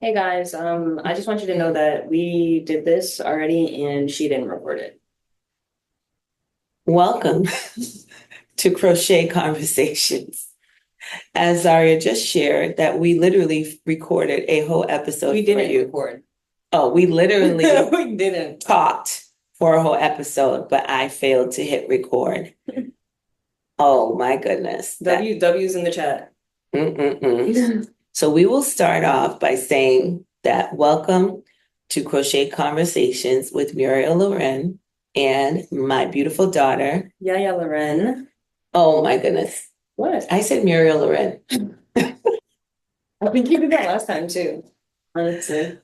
Hey guys, I just want you to know that we did this already and she didn't record it. Welcome to Crochet Conversations. As Zaria just shared, that we literally recorded a whole episode We for didn't you. record. Oh, we literally We didn't. talked for a whole episode, but I failed to hit record. Oh my goodness. W's in the chat. So we will start off by saying that welcome to Crochet Conversations with Muriel Lillian and my beautiful daughter. Yaya Loren. Oh my goodness. What? I said Muriel Lillian. I think you did that last time too, honestly.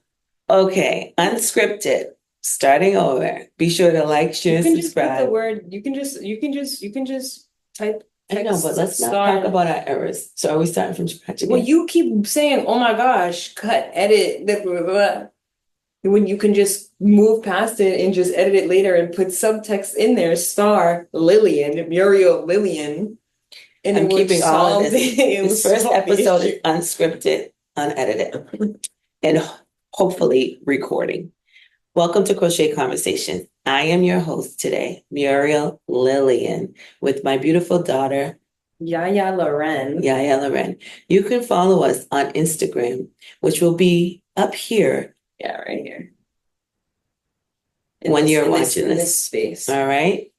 Okay, unscripted. Starting over. Be sure to like, share, You and can just put the subscribe. word, you can just type I know, but let's not start. talk about our errors. So are we starting from scratch again? Well, you keep saying, oh my gosh, cut, edit, blah, blah, blah. When you can just move past it and just edit it later and put subtext in there, star Lillian, Muriel Lillian. And I'm it would keeping all solve of this. it would This first solve the episode issue. is unscripted, unedited, and hopefully recording. Welcome to Crochet Conversations. I am your host today, Muriel Lillian, with my beautiful daughter, Yaya Loren. Yaya Loren. You can follow us on Instagram, which will be up here. Yeah, right here. When you're watching in this. this space. All right.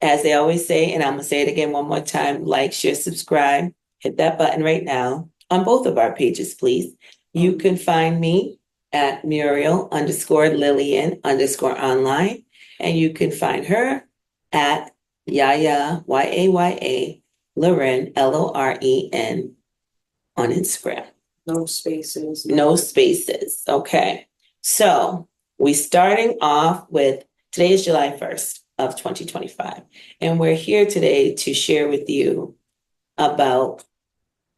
As they always say, and I'm going to say it again one more time, like, share, subscribe, hit that button right now on both of our pages, please. You can find me at Muriel_Lillian_online, and you can find her at Yaya, Yaya, Loren, Loren, on Instagram. No spaces. No spaces. Okay. So we're starting off with today is July 1st of 2025. And we're here today to share with you about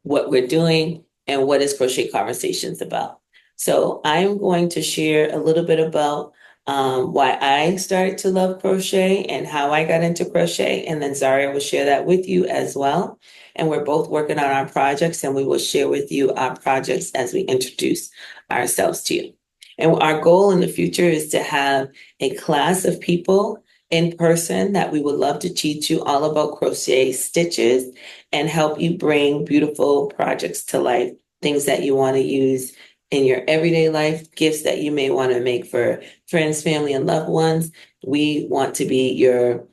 what we're doing and what is Crochet Conversations about. So I'm going to share a little bit about why I started to love crochet and how I got into crochet. And then Zaria will share that with you as well. And we're both working on our projects, and we will share with you our projects as we introduce ourselves to you. And our goal in the future is to have a class of people in person that we would love to teach you all about crochet stitches and help you bring beautiful projects to life, things that you want to use in your everyday life, gifts that you may want to make for friends, family, and loved ones. We want to be your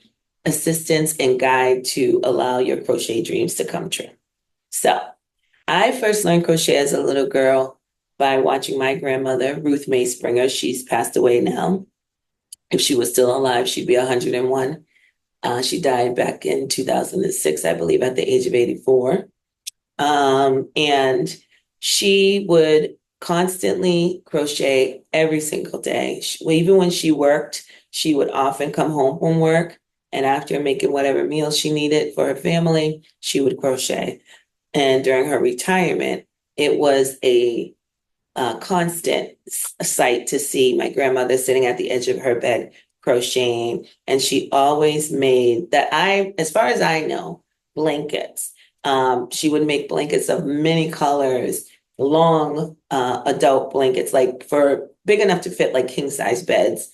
assistance and guide to allow your crochet dreams to come true. So I first learned crochet as a little girl by watching my grandmother, Ruth Mae Springer. She's passed away now. If she was still alive, she'd be 101. She died back in 2006, I believe, at the age of 84. And she would constantly crochet every single day. Even when she worked, she would often come home from work, and after making whatever meal she needed for her family, she would crochet. And during her retirement, it was a constant sight to see my grandmother sitting at the edge of her bed crocheting, and she always made that as far as I know, blankets. She would make blankets of many colors, long adult blankets, like for big enough to fit like king size beds.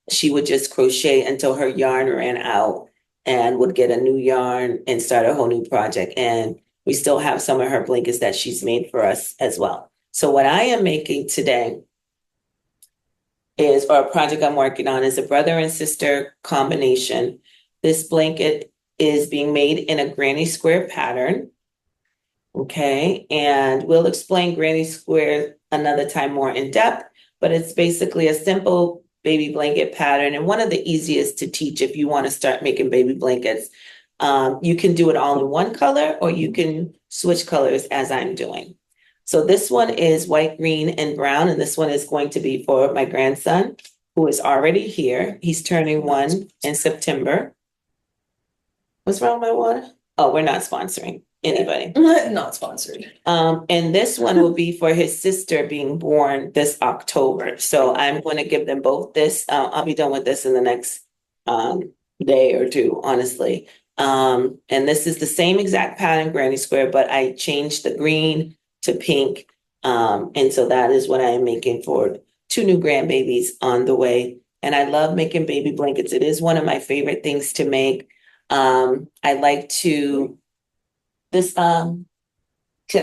She would just crochet until her yarn ran out and would get a new yarn and start a whole new project. And we still have some of her blankets that she's made for us as well. So what I am making today or a project I'm working on, is a brother and sister combination. This blanket is being made in a granny square pattern. Okay, and we'll explain granny square another time more in depth, but it's basically a simple baby blanket pattern and one of the easiest to teach if you want to start making baby blankets. You can do it all in one color, or you can switch colors as I'm doing. So this one is white, green, and brown, and this one is going to be for my grandson, who is already here. He's turning 1 in September. What's wrong with my water? Oh, we're not sponsoring anybody. Not sponsored. And this one will be for his sister being born this October. So I'm going to give them both this. I'll be done with this in the next day or two, honestly. And this is the same exact pattern, granny square, but I changed the green to pink And so that is what I am making for 2 new grandbabies on the way. And I love making baby blankets. It is one of my favorite things to make. I like to this can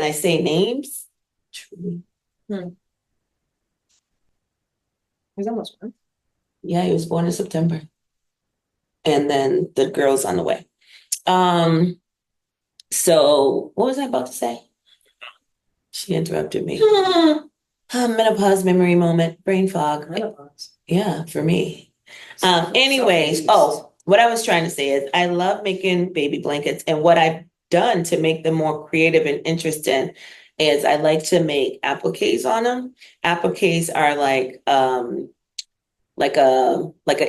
I say names? He's almost one. Yeah, he was born in September. And then the girl's on the way. So what was I about to say? She interrupted me. Menopause memory moment, brain fog. Menopause. Yeah, for me. Anyways, what I was trying to say is I love making baby blankets, and what I've done to make them more creative and interesting is I like to make appliques on them. Appliques are like an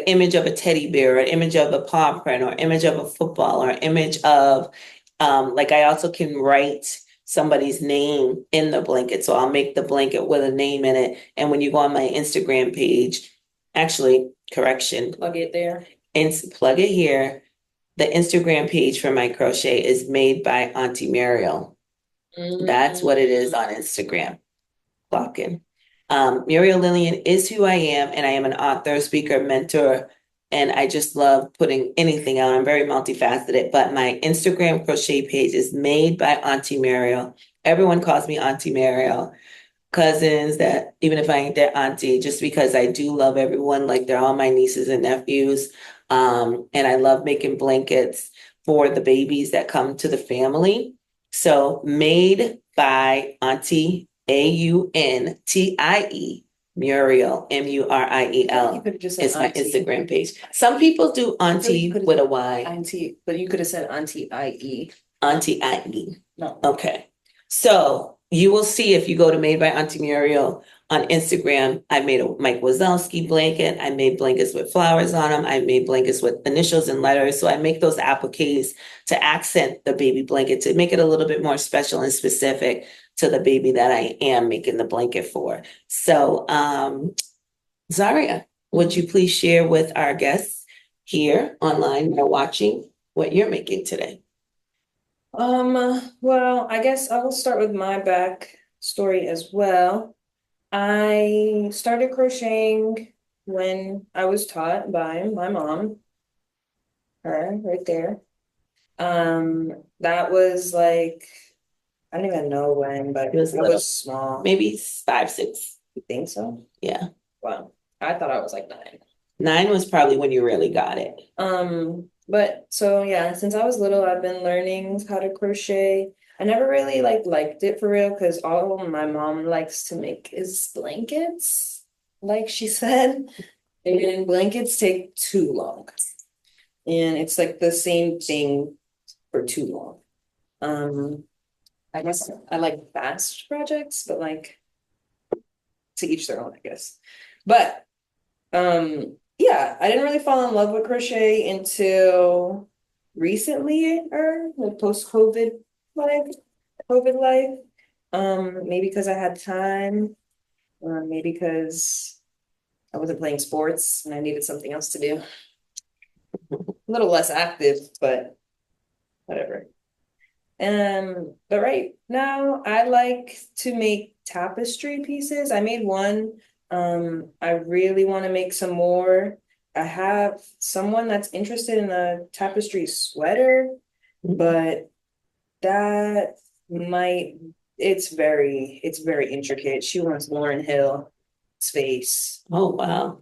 image of a teddy bear, or an image of a paw print, or image of a football, or image of like I also can write somebody's name in the blanket. So I'll make the blanket with a name in it. And when you go on my Instagram page, actually, correction, Plug it there. and plug it here. The Instagram page for my crochet is Made by Auntie Muriel. That's what it is on Instagram. Clock in. Muriel Lillian is who I am, and I am an author, speaker, mentor, and I just love putting anything out. I'm very multifaceted, but my Instagram crochet page is Made by Auntie Muriel. Everyone calls me Auntie Muriel. Cousins, that even if I ain't their auntie, just because I do love everyone, like they're all my nieces and nephews. And I love making blankets for the babies that come to the family. So Made by Auntie Auntie Muriel Muriel is my Instagram page. Some people do auntie with a Y. Auntie, but you could have said Auntie IE. Auntie IE. No. Okay. So you will see if you go to Made by Auntie Muriel on Instagram, I made a Mike Wazowski blanket. I made blankets with flowers on them. I made blankets with initials and letters. So I make those appliques to accent the baby blanket, to make it a little bit more special and specific to the baby that I am making the blanket for. So, Zaria, would you please share with our guests here online or watching what you're making today? Well, I guess I will start with my back story as well. I started crocheting when I was taught by my mom, her right there. That was like, I don't even know when, but It was I little. was small. Maybe 5, 6. You think so? Yeah. Wow. I thought I was like 9. 9 was probably when you really got it. But so yeah, since I was little, I've been learning how to crochet. I never really liked it for real because all my mom likes to make is blankets, like she said. And blankets take too long. And it's like the same thing for too long. I guess I like fast projects, but like to each their own, I guess. But yeah, I didn't really fall in love with crochet until recently, or like post-COVID life. Maybe because I had time, or maybe because I wasn't playing sports and I needed something else to do. A little less active, but whatever. But right now I like to make tapestry pieces. I made one. I really want to make some more. I have someone that's interested in a tapestry sweater, but that might, it's very intricate. She wants Lauryn Hill's face Oh, wow.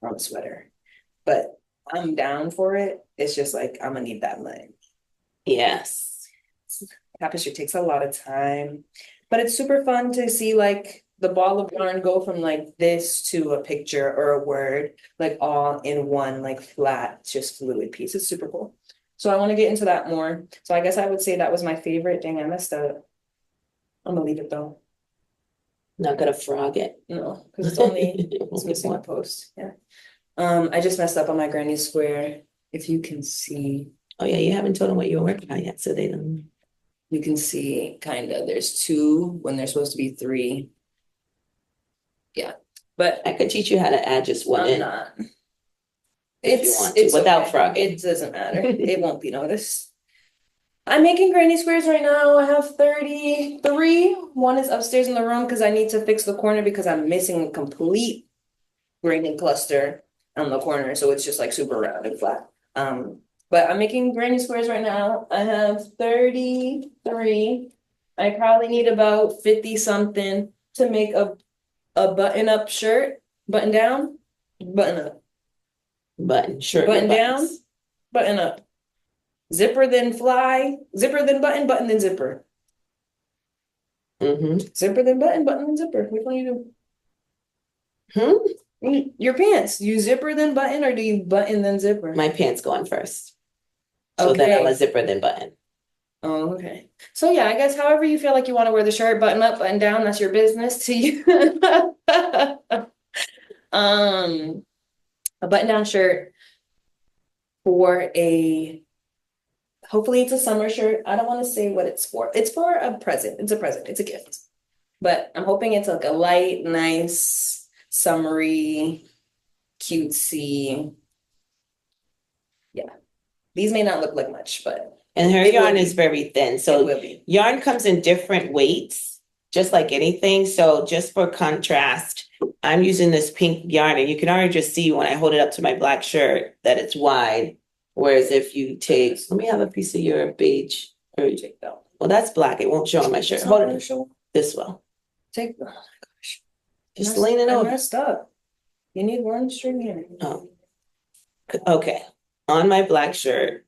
on the sweater, but I'm down for it. It's just like I'm gonna need that money. Yes. Tapestry takes a lot of time, but it's super fun to see like the ball of yarn go from like this to a picture or a word, like all in one, like flat, just fluid piece. It's super cool. So I want to get into that more. So I guess I would say that was my favorite. Dang, I messed up. I'm gonna leave it though. Not gonna frog it. No, because it's missing a post. Yeah. I just messed up on my granny square. If you can see. Oh yeah, you haven't told them what you were working on yet, so they don't. You can see kind of there's 2 when there's supposed to be 3. Yeah, but I could teach you how to add just one I'm in. not. If you want to, without okay. frogging. It doesn't matter. It won't be noticed. I'm making granny squares right now. I have 33. One is upstairs in the room because I need to fix the corner because I'm missing a complete grading cluster on the corner. So it's just like super round and flat. But I'm making granny squares right now. I have 33. I probably need about 50 something to make a button-up shirt, button down, button up, Button, shirt button with down, buttons. button up. Zipper then fly, zipper then button, button then zipper. Zipper then button, button then zipper. Which one you do? Your pants. You zipper then button or do you button then zipper? My pants going first. So then I'm a zipper then button. Oh, okay. So yeah, I guess however you feel like you want to wear the shirt, button up, button down, that's your business to you. A button down shirt for hopefully it's a summer shirt. I don't want to say what it's for. It's for a present. It's a present. It's a gift. But I'm hoping it's like a light, nice, summery, cutesy. Yeah. These may not look like much, but and her yarn is very thin. So it will be. Yarn comes in different weights, just like anything. So just for contrast, I'm using this pink yarn, and you can already just see when I hold it up to my black shirt that it's wide. Whereas if you take, let me have a piece of your beige. Take that one. Well, that's black. It won't show on my shirt. Hold it this way. Take. Oh my gosh. Just lean it over. I messed up. You need one string here. Oh. Okay. On my black shirt,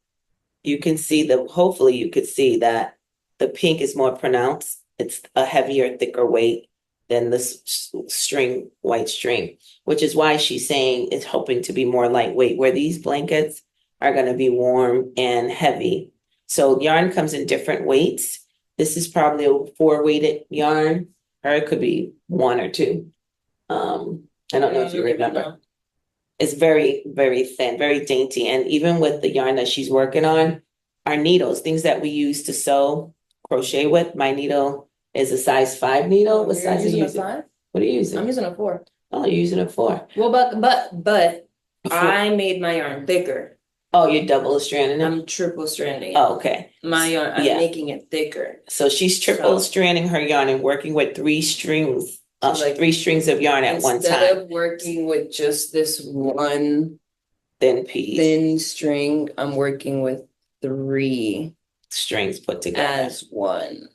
you can see hopefully you could see that the pink is more pronounced. It's a heavier, thicker weight than this white string, which is why she's saying it's hoping to be more lightweight, where these blankets are going to be warm and heavy. So yarn comes in different weights. This is probably a 4-weighted yarn, or it could be 1 or 2. I don't know if you remember. It's very, very thin, very dainty. And even with the yarn that she's working on, our needles, things that we use to sew, crochet with, my needle is a size 5 needle. What size are you using? 5? What are you using? I'm using a 4. Oh, you're using a 4. Well, but I made my yarn thicker. Oh, you're double stranding it? I'm triple stranding it. Oh, okay. My yarn, I'm making it thicker. So she's triple stranding her yarn and working with 3 strings. Like 3 strings of yarn at one time. Instead of working with just this one thin string, I'm working with 3 strings put together as one.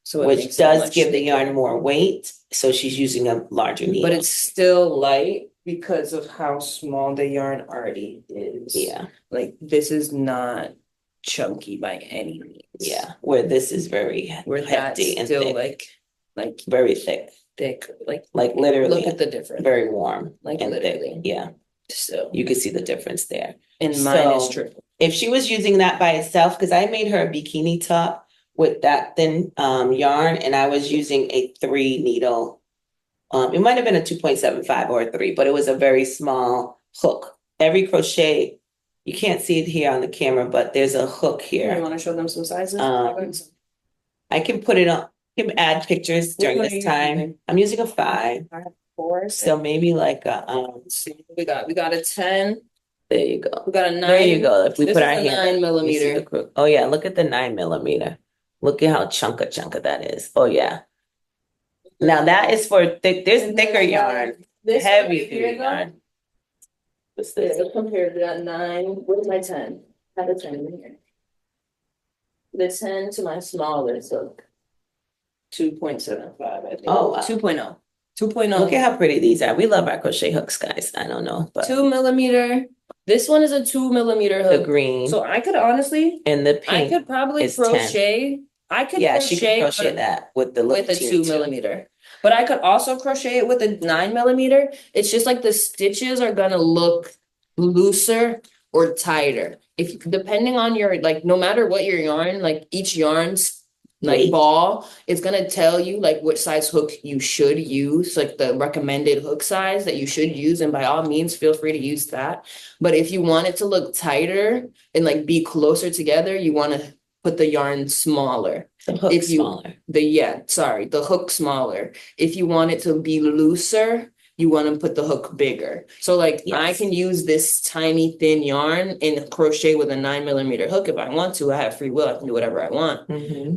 So which does give the yarn more weight. So she's using a larger needle. But it's still light because of how small the yarn already is. Yeah. Like this is not chunky by any means. Yeah. Where this is very hefty and still thick. Like very thick. Like literally. Look at the difference. Very warm. Like and literally. Thick. Yeah. So you can see the difference there. And mine is triple. If she was using that by itself, because I made her a bikini top with that thin yarn, and I was using a 3 needle. It might have been a 2.75 or a 3, but it was a very small hook. Every crochet, you can't see it here on the camera, but there's a hook here. You want to show them some sizes? I can put it on. I can add pictures during this time. Using? I'm using a 5. 4. So maybe like a we got a 10. There you go. We got a 9. There you go. If we put our hand 9 millimeter. Oh yeah, look at the 9 millimeter. Look at how chunka that is. Oh yeah. Now that is for thick. There's thicker yarn. Heavy yarn. What's this? Compared to that 9. What is my 10? I have a 10 in here. The 10 to my smallest hook. 2.75, I think. Oh, wow. 2.0. 2.0. Look at how pretty these are. We love our crochet hooks, guys. I don't know, but 2 millimeter. This one is a 2 millimeter hook. The green. So I could honestly, and the pink. I could probably crochet. 10. I could she could crochet that with a 2 millimeter. But I could also crochet it with a 9 millimeter. It's just like the stitches are gonna look looser or tighter. If depending on your no matter what your yarn, like each yarn's ball, it's gonna tell you like what size hook you should use, like the recommended hook size that you should use, and by all means feel free to use that. But if you want it to look tighter and be closer together, you want to put the yarn smaller. The hook smaller. The hook smaller. If you want it to be looser, you want to put the hook bigger. So like I Yes. can use this tiny thin yarn and crochet with a 9mm hook if I want to. I have free will. I can do whatever I want.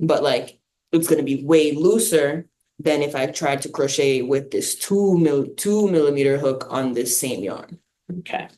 But like it's going to be way looser than if I tried to crochet with this 2mm hook on this same yarn. Okay.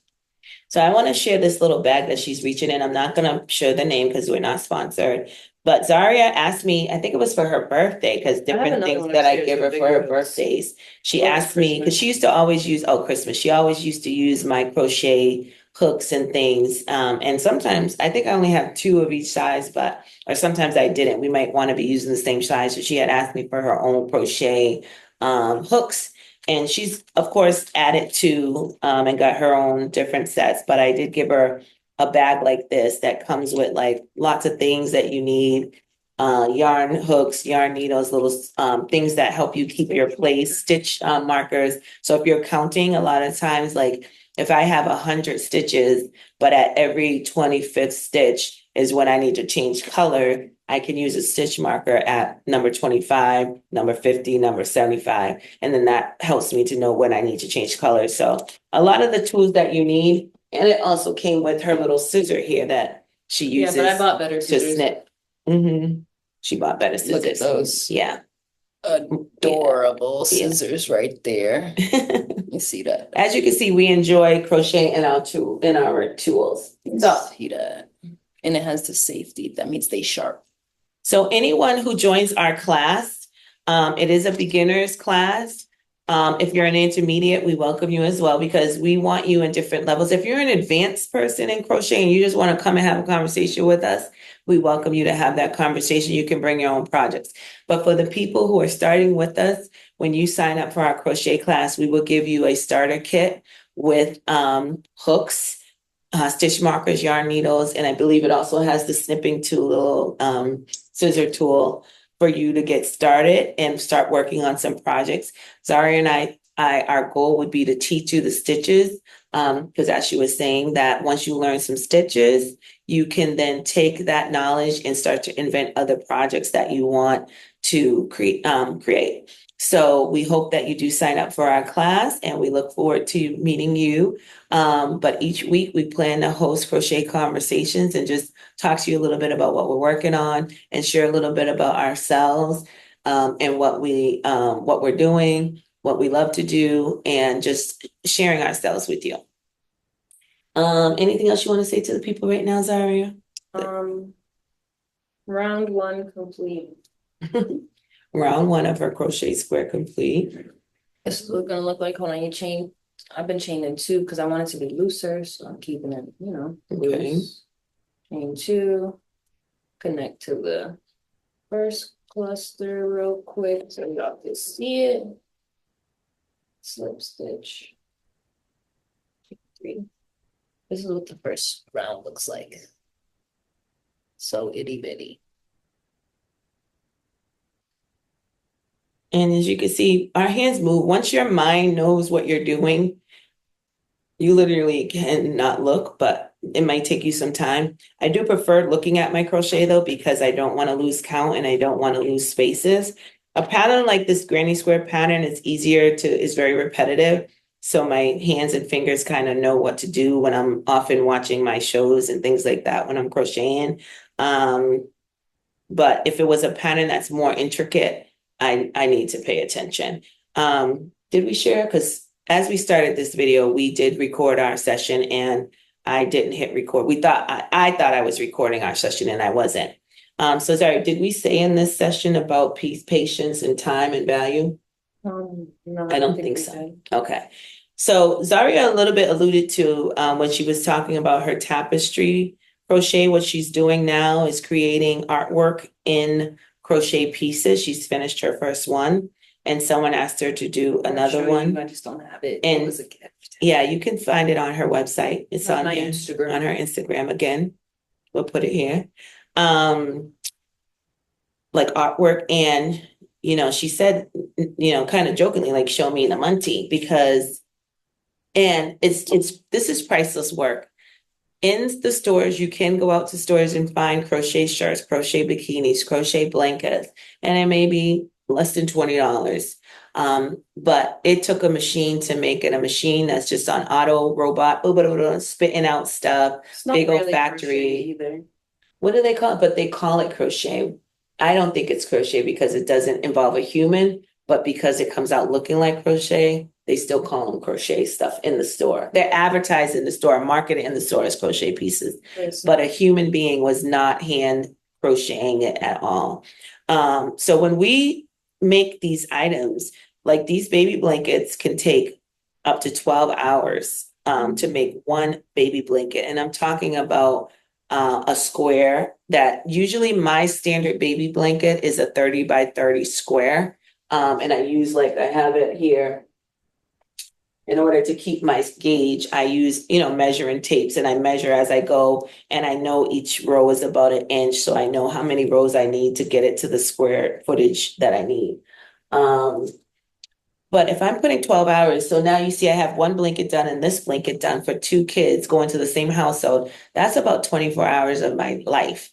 So I want to share this little bag that she's reaching in. I'm not going to show the name because we're not sponsored. But Zaria asked me, I think it was for her birthday, because different things that I give her for her birthdays. She asked me, because she used to always use, Christmas. She always used to use my crochet hooks and things. And sometimes I think I only have 2 of each size, or sometimes I didn't. We might want to be using the same size. So she had asked me for her own crochet hooks. And she's, of course, added to and got her own different sets. But I did give her a bag like this that comes with like lots of things that you need. Yarn hooks, yarn needles, little things that help you keep your place, stitch markers. So if you're counting, a lot of times, like if I have 100 stitches, but at every 25th stitch is when I need to change color, I can use a stitch marker at number 25, number 50, number 75. And then that helps me to know when I need to change color. So a lot of the tools that you need, and it also came with her little scissor here that she uses. Yeah, but I bought better scissors. To snip. She bought better scissors. Look at those. Yeah. Adorable scissors right there. You see that? As you can see, we enjoy crocheting in our tools. So See that? And it has the safety. That means they sharp. So anyone who joins our class, it is a beginner's class. If you're an intermediate, we welcome you as well, because we want you in different levels. If you're an advanced person in crochet and you just want to come and have a conversation with us, we welcome you to have that conversation. You can bring your own projects. But for the people who are starting with us, when you sign up for our crochet class, we will give you a starter kit with hooks, stitch markers, yarn needles, and I believe it also has the snipping tool, scissor tool for you to get started and start working on some projects. Zaria and I, our goal would be to teach you the stitches, because as she was saying, that once you learn some stitches, you can then take that knowledge and start to invent other projects that you want to create. So we hope that you do sign up for our class, and we look forward to meeting you. But each week we plan to host Crochet Conversations and just talk to you a little bit about what we're working on and share a little bit about ourselves, and what we're doing, what we love to do, and just sharing ourselves with you. Anything else you want to say to the people right now, Zaria? Round 1 complete. Round 1 of her crochet square complete. This is what it's gonna look like. Hold on, you chain. I've been chaining 2 because I want it to be looser, so I'm keeping it, loose. Chain 2, connect to the first cluster real quick so y'all can see it. Slip stitch. 3. This is what the first round looks like. So itty bitty. And as you can see, our hands move. Once your mind knows what you're doing, you literally cannot look, but it might take you some time. I do prefer looking at my crochet though, because I don't want to lose count and I don't want to lose spaces. A pattern like this granny square pattern is very repetitive. So my hands and fingers kind of know what to do when I'm often watching my shows and things like that when I'm crocheting. But if it was a pattern that's more intricate, I need to pay attention. Did we share? Because as we started this video, we did record our session and I didn't hit record. I thought I was recording our session and I wasn't. So Zaria, did we say in this session about peace, patience, and time and value? No, I don't think so. Okay. So Zaria a little bit alluded to when she was talking about her tapestry crochet. What she's doing now is creating artwork in crochet pieces. She's finished her first one, and someone asked her to do another one. I just don't have it. And it was a gift. Yeah, you can find it on her website. It's on my here, Instagram. on her Instagram again. We'll put it here. Like artwork, and she said, kind of jokingly, like, show me the Monty, because this is priceless work. In the stores, you can go out to stores and find crochet shirts, crochet bikinis, crochet blankets, and it may be less than $20. But it took a machine to make it, a machine that's just on auto robot, spitting out stuff. It's not Big old really factory. crochet either. What do they call it? But they call it crochet. I don't think it's crochet because it doesn't involve a human, but because it comes out looking like crochet, they still call them crochet stuff in the store. They're advertised in the store, marketed in the store as crochet pieces, but a human being was not hand crocheting it at all. So when we make these items, like these baby blankets can take up to 12 hours to make one baby blanket. And I'm talking about a square that usually my standard baby blanket is a 30 by 30 square. And I use, like, I have it here. In order to keep my gauge, I use, measuring tapes, and I measure as I go, and I know each row is about an inch, so I know how many rows I need to get it to the square footage that I need. But if I'm putting 12 hours, so now you see I have one blanket done and this blanket done for two kids going to the same household, that's about 24 hours of my life.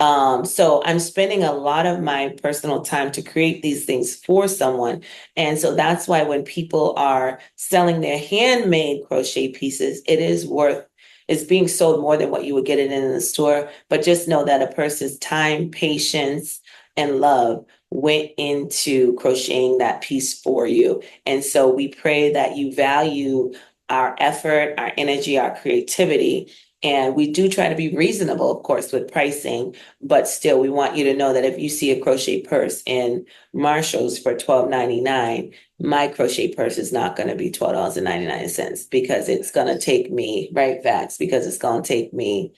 So I'm spending a lot of my personal time to create these things for someone. And so that's why when people are selling their handmade crochet pieces, it's being sold more than what you would get it in the store. But just know that a person's time, patience, and love went into crocheting that piece for you. And so we pray that you value our effort, our energy, our creativity. And we do try to be reasonable, of course, with pricing, but still we want you to know that if you see a crochet purse in Marshall's for $12.99, my crochet purse is not going to be $12.99 because it's going to take me, right, Vax, because it's going to take me,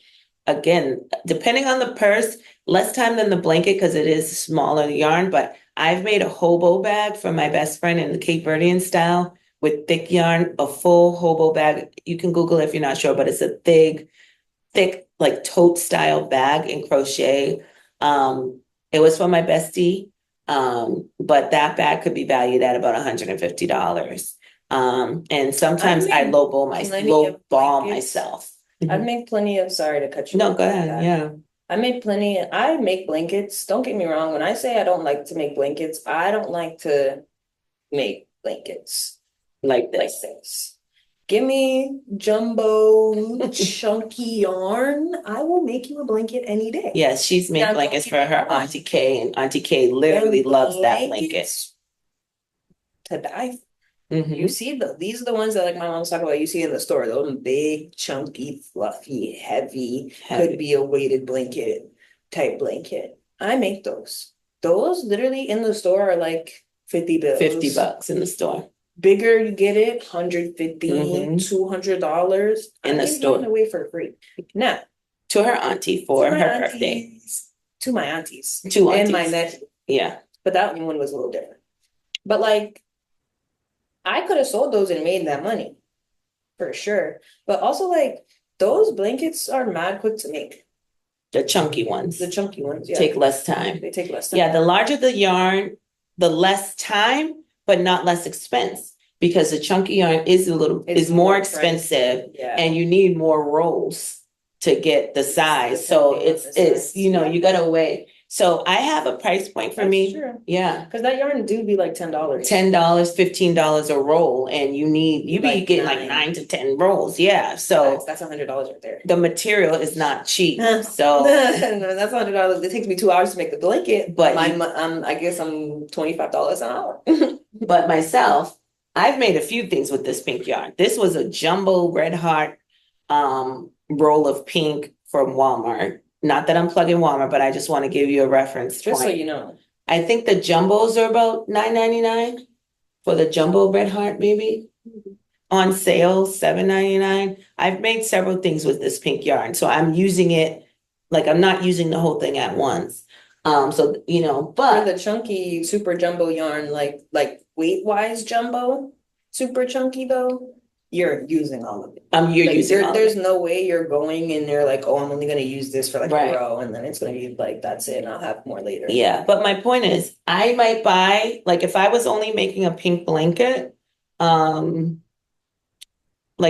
again, depending on the purse, less time than the blanket because it is smaller yarn, but I've made a hobo bag for my best friend in the Cape Verdean style with thick yarn, a full hobo bag. You can Google it if you're not sure, but it's a thick, like tote style bag in crochet. It was for my bestie, but that bag could be valued at about $150. And sometimes I lowball myself. I've made plenty of, sorry to cut you No, off go like ahead. that. Yeah. I make blankets. Don't get me wrong. When I say I don't like to make blankets, I don't like to make blankets Like like this. this. Give me jumbo chunky yarn. I will make you a blanket any day. Yes, she's made Now, blankets don't for get me her wrong. Auntie Kay, and Auntie Kay literally Them loves that blanket. blankets to die for. Mhm. You see these are the ones that like my mom's talking about. You see in the store, those big, chunky, fluffy, heavy, could be a weighted blanket type blanket. I make those. Those literally in the store are like 50 bills. $50 in the store. Bigger you get it, 150, Mhm. $200 In the I store. give it away for free. Now, To her auntie for to my her birthday. aunties, to my aunties, Two and my aunties. nephew. Yeah. But that one was a little different. But like, I could have sold those and made that money for sure. But also, like, those blankets are mad quick to make. The chunky ones. The chunky ones, yeah. Take less time. They take less time. Yeah, the larger the yarn, the less time, but not less expense. Because the chunky yarn is more expensive, Yeah. and you need more rolls to get the size. So it's you gotta weigh. So I have a price point for me. True. Yeah. Because that yarn do be like $10. $10, $15 a roll, and you be Like getting like 9 to 10 rolls. Yeah. So that's $100 right there. the material is not cheap. So no, that's $100. It takes me 2 hours to make the blanket, but I guess I'm $25 an hour. But myself, I've made a few things with this pink yarn. This was a jumbo red heart roll of pink from Walmart. Not that I'm plugging Walmart, but I just want to give you a reference Just point. so you know. I think the jumbos are about $9.99 for the jumbo red heart, maybe. On sale, $7.99. I've made several things with this pink yarn, so I'm using it like I'm not using the whole thing at once. But For the chunky super jumbo yarn, like weight-wise jumbo, super chunky though, you're using all of it. There's no way you're going in there like, oh, I'm only gonna use this for like a row, and then it's gonna be like that's it, and I'll have more later. Yeah, but my point is, I might buy, like, if I was only making a pink blanket, like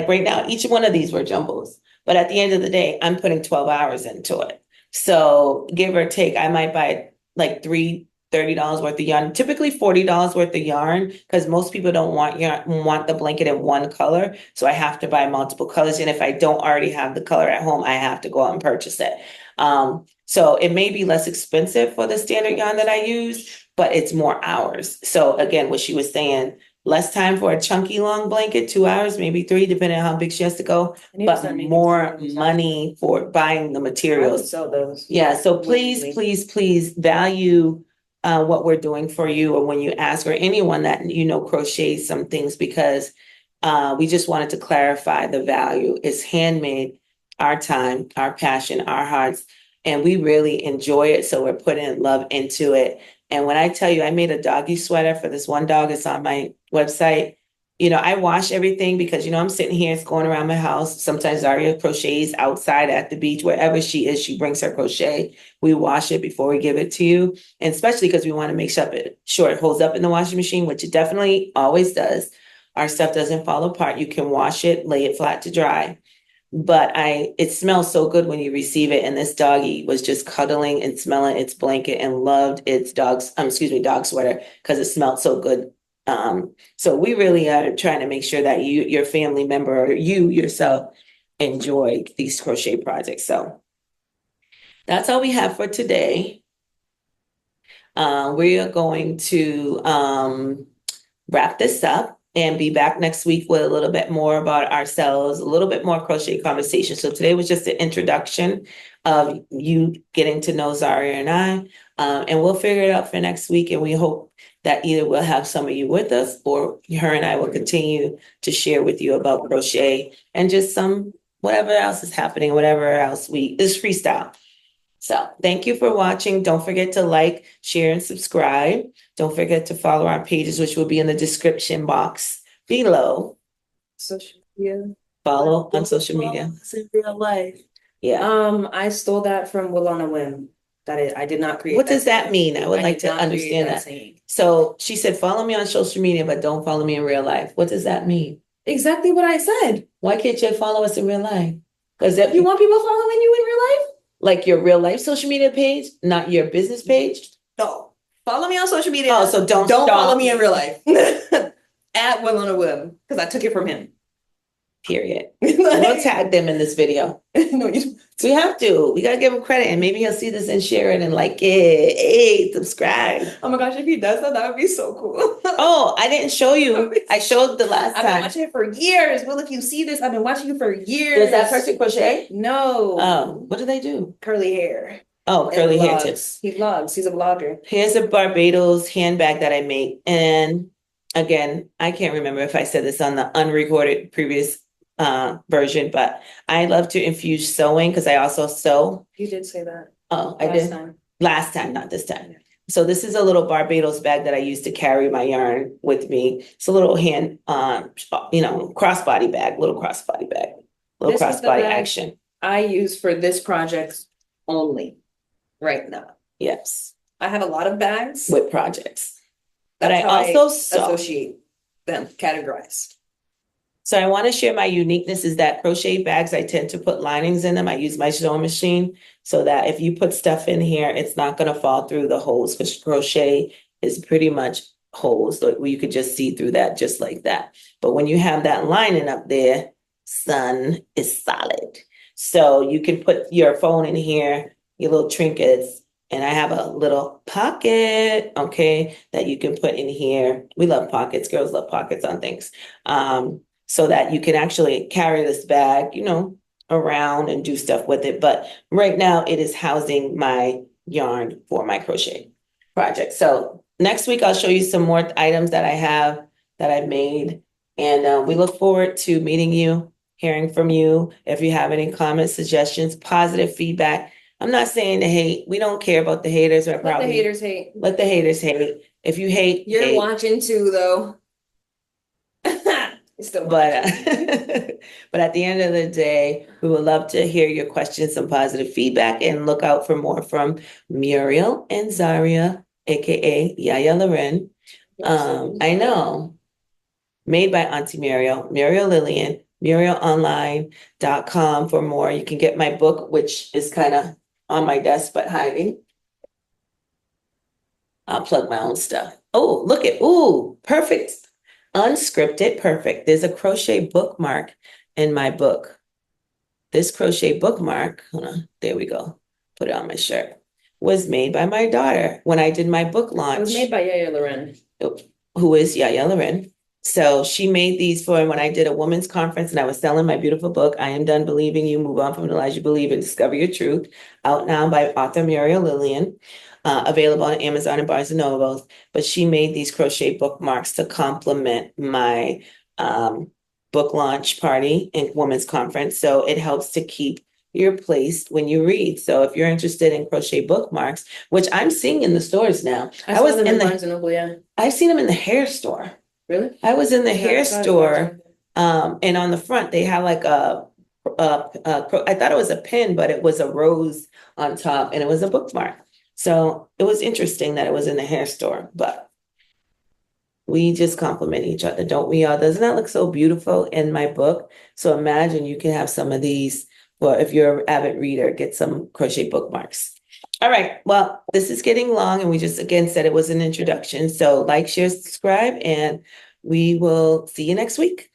right now, each one of these were jumbos, but at the end of the day, I'm putting 12 hours into it. So give or take, I might buy like 3 $30 worth of yarn, typically $40 worth of yarn, because most people don't want the blanket in one color. So I have to buy multiple colors. And if I don't already have the color at home, I have to go out and purchase it. So it may be less expensive for the standard yarn that I use, but it's more hours. So again, what she was saying, less time for a chunky long blanket, 2 hours, maybe 3, depending on how big she has to go, but more money for buying the I would materials. sell those. Yeah, so please value what we're doing for you, or when you ask, or anyone that crochets some things, because we just wanted to clarify the value. It's handmade, our time, our passion, our hearts, and we really enjoy it. So we're putting love into it. And when I tell you, I made a doggy sweater for this one dog. It's on my website. I wash everything because, I'm sitting here, it's going around my house. Sometimes Zaria crochets outside at the beach, wherever she is, she brings her crochet. We wash it before we give it to you. And especially because we want to make sure it holds up in the washing machine, which it definitely always does. Our stuff doesn't fall apart. You can wash it, lay it flat to dry. But it smells so good when you receive it. And this doggy was just cuddling and smelling its blanket and loved its dog sweater because it smelled so good. So we really are trying to make sure that your family member, or you yourself, enjoy these crochet projects. So that's all we have for today. We are going to wrap this up and be back next week with a little bit more about ourselves, a little bit more crochet conversation. So today was just an introduction of you getting to know Zaria and I, and we'll figure it out for next week. And we hope that either we'll have some of you with us, or her and I will continue to share with you about crochet and just whatever else is happening, whatever else is freestyle. So thank you for watching. Don't forget to like, share, and subscribe. Don't forget to follow our pages, which will be in the description box below. Social media. Follow on social media. It's in real life. Yeah. I stole that from WillOnAWhim. I did not create. What does that mean? I would like did to not create understand that. saying. So she said, follow me on social media, but don't follow me in real life. What does that mean? Exactly what I said. Why can't you follow us in real life? Because You want people following you in real life? Like your real life social media page, not your business page? No. Follow me on social media. Oh, so don't follow me in real life. At WillOnAWhim, because I took it from him. Period. We'll tag them in this video. No, we have to. We gotta give him credit, and maybe he'll see this and share it and like it. Hey, subscribe. Oh my gosh, if he does that would be so cool. Oh, I didn't show you. I showed the last time. I've been watching it for years. Well, if you see this, I've been watching you for years. Does that person crochet? No. Oh, what do they do? Curly hair. Oh, curly hair tips. He vlogs. He's a vlogger. Here's a Barbados handbag that I made. And again, I can't remember if I said this on the unrecorded previous version, but I love to infuse sewing because I also sew. You did say that. Oh, I did. Last time, not this time. So this is a little Barbados bag that I use to carry my yarn with me. It's a little hand, crossbody bag, little crossbody action. I use for this project only right now. Yes. I have a lot of bags with projects, but That's I also associate them, categorized. So I want to share my uniqueness is that crochet bags, I tend to put linings in them. I use my sewing machine so that if you put stuff in here, it's not going to fall through the holes, because crochet is pretty much holes. So you could just see through that just like that. But when you have that lining up there, son, is solid. So you can put your phone in here, your little trinkets, and I have a little pocket, okay, that you can put in here. We love pockets. Girls love pockets on things. So that you can actually carry this bag, around and do stuff with it. But right now it is housing my yarn for my crochet project. So next week, I'll show you some more items that I have that I made. And we look forward to meeting you, hearing from you. If you have any comments, suggestions, positive feedback. I'm not saying to hate. We don't care about the haters. Let the haters hate. Let the haters hate. If you hate, you're watching too, though. But at the end of the day, we would love to hear your questions, some positive feedback, and look out for more from Muriel and Zaria, aka Yaya Loren. I know. Made by Auntie Muriel, Muriel Lillian, MurielOnline.com for more. You can get my book, which is kind of on my desk but hiding. I'll plug my own stuff. Oh, look at, ooh, perfect. Unscripted, perfect. There's a crochet bookmark in my book. This crochet bookmark, hold on, there we go. Put it on my shirt. Was made by my daughter when I did my book launch. It was made by Yaya Loren. Who is Yaya Loren. So she made these for when I did a women's conference and I was selling my beautiful book, I Am Done Believing You, Move On from the Lies You Believe and Discover Your Truth, out now by author Muriel Lillian, available on Amazon and Barnes and Nobles. But she made these crochet bookmarks to complement my book launch party and women's conference. So it helps to keep your place when you read. So if you're interested in crochet bookmarks, which I'm seeing in the stores now, I was in Barnes and Noble, yeah. I've seen them in the hair store. Really? I was in the Yeah, hair I saw it. store, and on the front they had like I thought it was a pin, but it was a rose on top, and it was a bookmark. So it was interesting that it was in the hair store, but we just complement each other, don't we all? Doesn't that look so beautiful in my book? So imagine you can have some of these, well, if you're an avid reader, get some crochet bookmarks. All right, well, this is getting long, and we just again said it was an introduction. So like, share, subscribe, and we will see you next week.